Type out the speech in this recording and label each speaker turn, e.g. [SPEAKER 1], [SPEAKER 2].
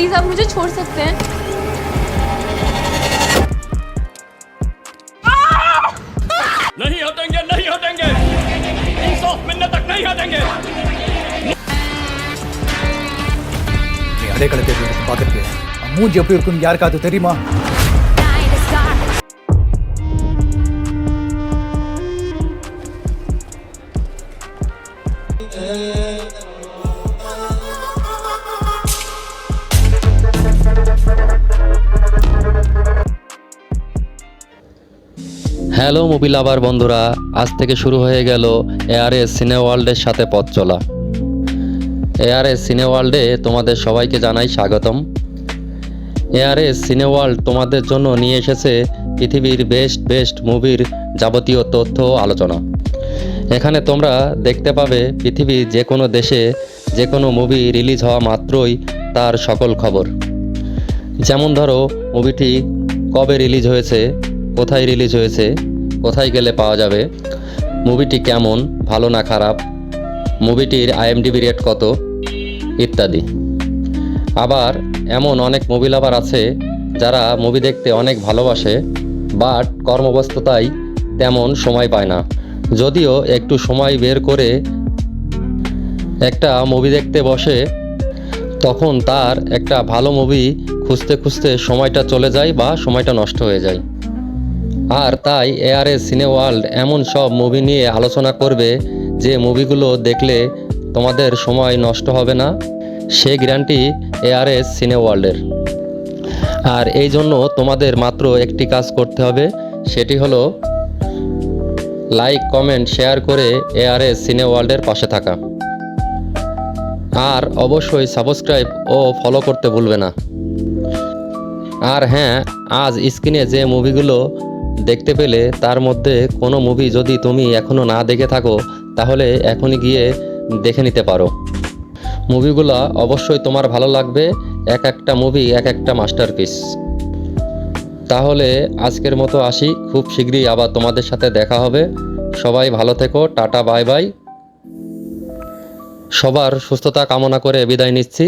[SPEAKER 1] Please आप मुझे छोड़ सकते हैं।
[SPEAKER 2] नहीं हटेंगे, नहीं हटेंगे, इंसाफ मिलने तक नहीं हटेंगे।
[SPEAKER 3] நீ அடைக்கல தேடி பார்க்கறதுல மூஞ்சி எப்படி இருக்கும் யாருக்காவது தெரியுமா?
[SPEAKER 4] হ্যালো মুভি লাভার বন্ধুরা, আজ থেকে শুরু হয়ে গেল এআরএস সিনে ওয়ার্ল্ডের সাথে পথ চলা। এআরএস সিনে ওয়ার্ল্ডে তোমাদের সবাইকে জানাই স্বাগতম। এআরএস সিনে ওয়ার্ল্ড তোমাদের জন্য নিয়ে এসেছে পৃথিবীর বেস্ট মুভির যাবতীয় তথ্য ও আলোচনা। এখানে তোমরা দেখতে পাবে পৃথিবীর যে কোনো দেশে যে কোনো মুভি রিলিজ হওয়া মাত্রই তার সকল খবর। যেমন ধরো মুভিটি কবে রিলিজ হয়েছে, কোথায় রিলিজ হয়েছে, কোথায় গেলে পাওয়া যাবে, মুভিটি কেমন, ভালো না খারাপ, মুভিটির আইএমডিবি রেট কত ইত্যাদি। আবার এমন অনেক মুভি লাভার আছে যারা মুভি দেখতে অনেক ভালোবাসে, বাট কর্মব্যস্ততায় তেমন সময় পায় না। যদিও একটু সময় বের করে একটা মুভি দেখতে বসে, তখন তার একটা ভালো মুভি খুঁজতে খুঁজতে সময়টা চলে যায় বা সময়টা নষ্ট হয়ে যায়। আর তাই এআরএস সিনে ওয়ার্ল্ড এমন সব মুভি নিয়ে আলোচনা করবে যে মুভিগুলো দেখলে তোমাদের সময় নষ্ট হবে না, সে গ্যারান্টি এআরএস সিনে ওয়ার্ল্ডের। আর এই জন্য তোমাদের মাত্র একটি কাজ করতে হবে, সেটি হলো লাইক, কমেন্ট, শেয়ার করে এআরএস সিনে ওয়ার্ল্ডের পাশে থাকা। আর অবশ্যই সাবস্ক্রাইব ও ফলো করতে ভুলবে না। আর হ্যাঁ, আজ স্ক্রিনে যে মুভিগুলো দেখতে পেলে তার মধ্যে কোনো মুভি যদি তুমি এখনও না দেখে থাকো তাহলে এখনই গিয়ে দেখে নিতে পারো। মুভিগুলো অবশ্যই তোমার ভালো লাগবে, এক একটা মুভি এক একটা মাস্টারপিস। তাহলে আজকের মতো আসি, খুব শীঘ্রই আবার তোমাদের সাথে দেখা হবে। সবাই ভালো থেকো, টাটা, বাই বাই। সবার সুস্থতা কামনা করে বিদায় নিচ্ছি।